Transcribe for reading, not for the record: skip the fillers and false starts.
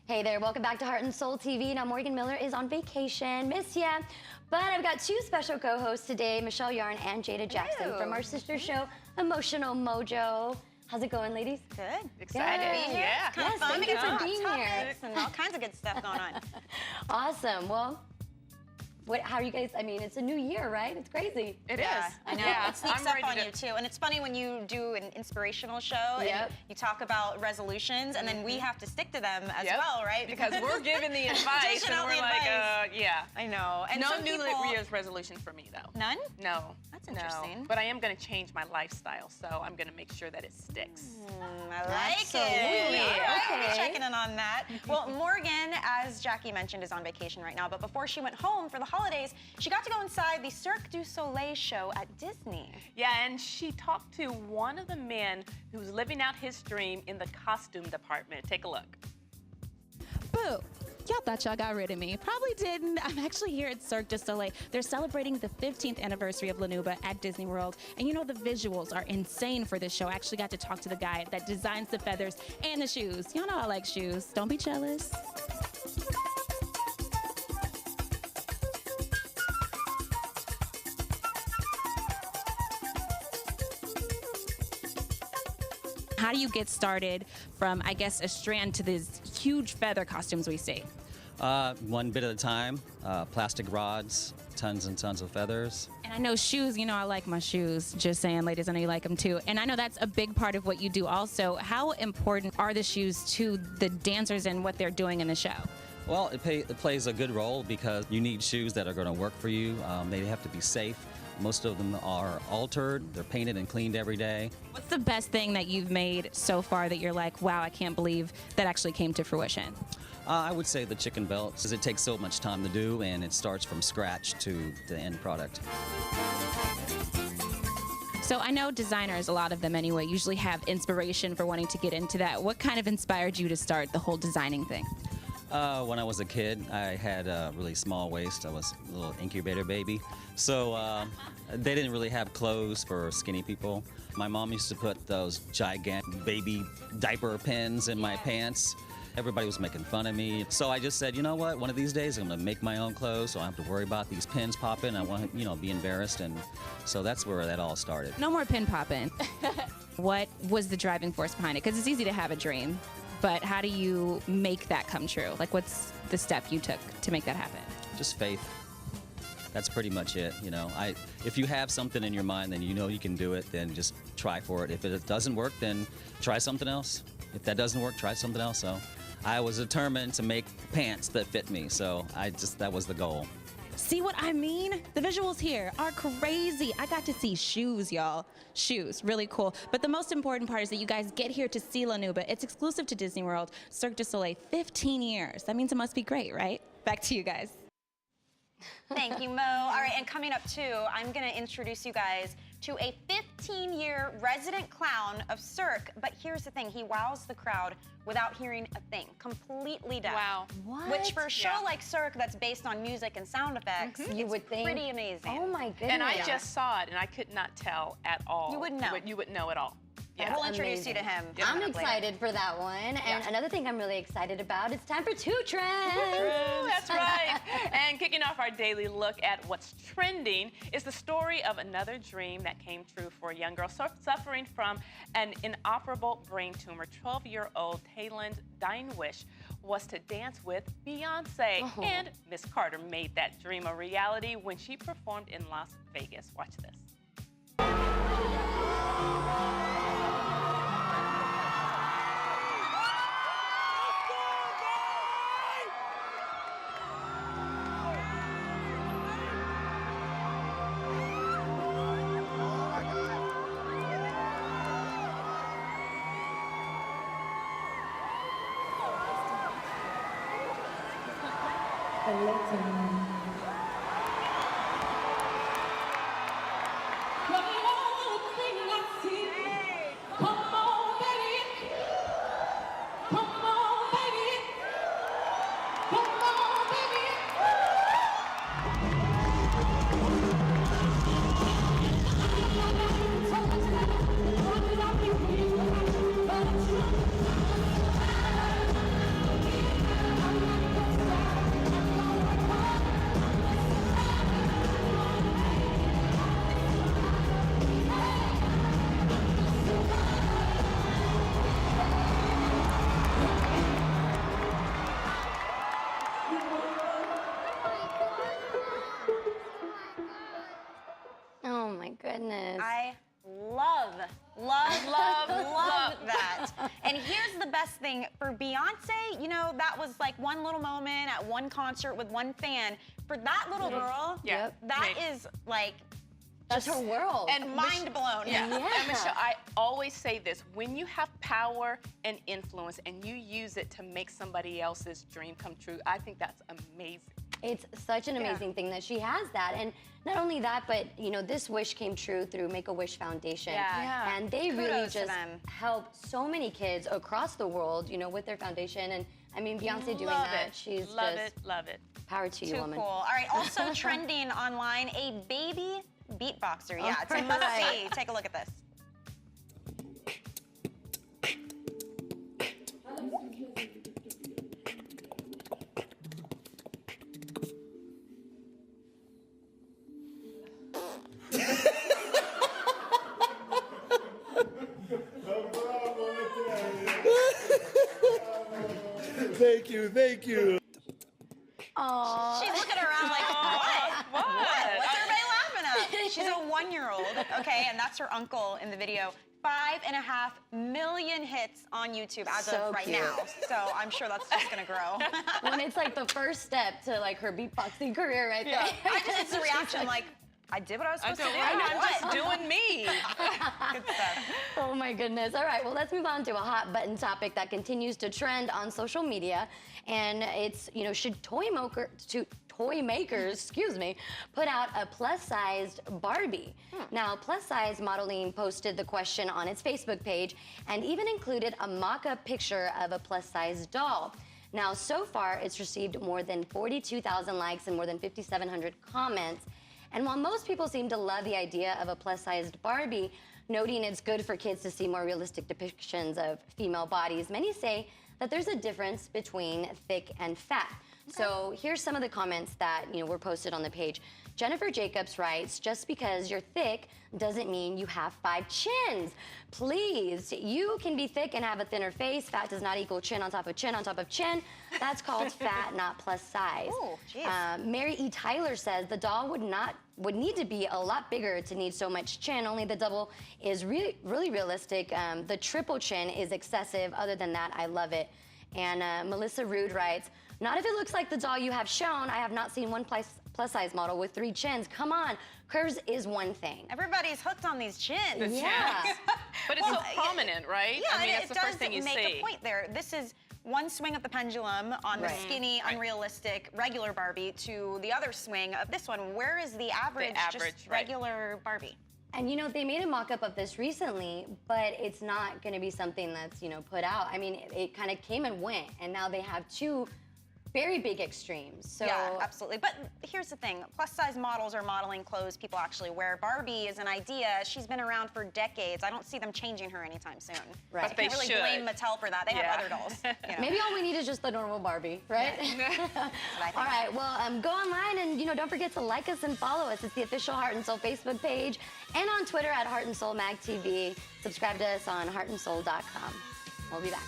Hey there, welcome back to Heart and Soul TV. Now, Morgan Miller is on vacation, miss ya. But I've got two special co-hosts today, Michelle Yarn and Jada Jackson from our sister show, Emotional Mojo. How's it going, ladies? Good. Excited. Good. Yeah. Kind of fun. thank We you got for some being hot here. topics and all kinds of good stuff going on. Awesome. Well, how are you guys? I mean, it's a new year, right? It's crazy. It Yeah, is. I know. Yeah. It sneaks I'm up ready on to- you too. And it's funny when you do an inspirational show Yep. and you talk about resolutions and then we have to stick to them as Yep. well, right? Because we're giving the advice Dishing and out we're the like, advice. yeah. I know. And No some New people... Year's resolution for me, though. None? No. That's interesting. No. But I am going to change my lifestyle, so I'm going to make sure that it sticks. I like Absolutely. it. All right, we'll be Okay. checking in on that. Well, Morgan, as Jackie mentioned, is on vacation right now, but before she went home for the holidays, she got to go inside the Cirque du Soleil show at Disney. Yeah, and she talked to one of the men who's living out his dream in the costume department. Take a look. Boo! Y'all thought y'all got rid of me. Probably didn't. I'm actually here at Cirque du Soleil. They're celebrating the 15th anniversary of La Nouba at Disney World. And you know the visuals are insane for this show. I actually got to talk to the guy that designs the feathers and the shoes. Y'all know I like shoes. Don't be jealous. How do you get started from, I guess, a strand to these huge feather costumes we see? One bit at a time, plastic rods, tons and tons of feathers. And I know shoes, you know I like my shoes. Just saying, ladies, I know you like them too. And I know that's a big part of what you do also. How important are the shoes to the dancers and what they're doing in the show? Well, it plays a good role because you need shoes that are going to work for you. They have to be safe. Most of them are altered. They're painted and cleaned every day. What's the best thing that you've made so far that you're like, wow, I can't believe that actually came to fruition? I would say the chicken belt, because it takes so much time to do, and it starts from scratch to the end product. So I know designers, a lot of them anyway, usually have inspiration for wanting to get into that. What kind of inspired you to start the whole designing thing? When I was a kid, I had a really small waist. I was a little incubator baby. So they didn't really have clothes for skinny people. My mom used to put those gigantic baby diaper pins in my pants. Everybody was making fun of me. So I just said, you know what, one of these days I'm gonna make my own clothes so I don't have to worry about these pins popping. I want to, be embarrassed. And so that's where that all started. No more pin popping. What was the driving force behind it? Because it's easy to have a dream, but how do you make that come true? Like, what's the step you took to make that happen? Just faith. That's pretty much it. If you have something in your mind, then you know you can do it, then just try for it. If it doesn't work, then try something else. If that doesn't work, try something else. So I was determined to make pants that fit me. So that was the goal. See what I mean? The visuals here are crazy. I got to see shoes, y'all. Shoes, really cool. But the most important part is that you guys get here to see La Nouba. It's exclusive to Disney World, Cirque du Soleil, 15 years. That means it must be great, right? Back to you guys. Thank you, Mo. All right, and coming up too, I'm gonna introduce you guys to a 15-year resident clown of Cirque. But here's the thing, he wows the crowd without hearing a thing, completely deaf. Wow. What? Which for a show Yeah. like Cirque that's based on music and sound effects, You it's would think. pretty amazing. Oh my goodness. And I just saw it, and I could not tell at all. You wouldn't know. You wouldn't know at all. Yeah. We'll introduce you to him. I'm coming up later. excited for that one. And Yeah. another thing I'm really excited about, it's time for Two Trends. True, that's right. And kicking off our daily look at what's trending is the story of another dream that came true for a young girl suffering from an inoperable brain tumor. 12-year-old Tayland's dying wish was to dance with Beyonce. Oh. And Miss Carter made that dream a reality when she performed in Las Vegas. Watch this. best thing for Beyonce, you know, that was like one little moment at one concert with one fan. For that little girl, Yeah. that is like That's her world. And mind blown. Yeah. Yeah. And Michelle, I always say this: when you have power and influence, and you use it to make somebody else's dream come true, I think that's amazing. It's such an amazing thing that she has that. And not only that, but you know, this wish came true through Make-A-Wish Foundation. Yeah. And they really Kudos to just them. help so many kids across the world, you know, with their foundation. And I mean, Beyonce doing Love that, it. she's Love just it. Love it. power to you, Too woman. cool. All right, also trending online, a baby beatboxer. Yeah, it's a All must right. see. Take a look at this. Thank you, thank you. Aww. She's looking around like, what? What? What's everybody laughing at? She's a 1-year-old, okay, and that's her uncle in the video. 5.5 million hits on YouTube as So of right cute. now. So I'm sure that's just gonna grow. When it's like the first step to like her beatboxing career right there. I just, it's a reaction like, I did what I was supposed to do. I'm just doing me. Good stuff. Oh my goodness. All right, well, let's move on to a hot button topic that continues to trend on social media. And it's, you know, should toy makers, excuse me, put out a plus-sized Barbie? Now, plus-size modeling posted the question on its Facebook page and even included a mock-up picture of a plus-sized doll. Now, so far, it's received more than 42,000 likes and more than 5,700 comments. And while most people seem to love the idea of a plus-sized Barbie, noting it's good for kids to see more realistic depictions of female bodies, many say that there's a difference between thick and fat. So here's some of the comments that were posted on the page. Jennifer Jacobs writes, just because you're thick doesn't mean you have 5 chins. Please, you can be thick and have a thinner face. Fat does not equal chin on top of chin on top of chin. That's called fat, not plus size. Ooh, geez. Mary E. Tyler says the doll would need to be a lot bigger to need so much chin. Only the double is really realistic. The triple chin is excessive. Other than that, I love it. And Melissa Rude writes, not if it looks like the doll you have shown. I have not seen one plus size model with 3 chins. Come on, curves is one thing. Everybody's hooked on these chins. Yeah. But it's so prominent, right? Yeah, I mean, it that's the does first thing you make see. a point there. This is one swing of the pendulum on the Right. skinny, unrealistic, regular Barbie to the other swing of this one. Where is the average, average, just right. regular Barbie? And they made a mock-up of this recently, but it's not going to be something that's put out. I mean, it kind of came and went, and now they have 2 very big extremes. So Yeah, absolutely. But here's the thing. Plus-size models are modeling clothes people actually wear. Barbie is an idea. She's been around for decades. I don't see them changing her anytime soon. Right. I But can't they really should. blame Mattel for that. They Yeah. have other dolls. You know. maybe all we need is just the normal Barbie, right? I think. All right, well, go online and, don't forget to like us and follow us. It's the official Heart and Soul Facebook page and on Twitter at Heart and Soul Mag TV. Subscribe to us on heartandsoul.com. We'll be back.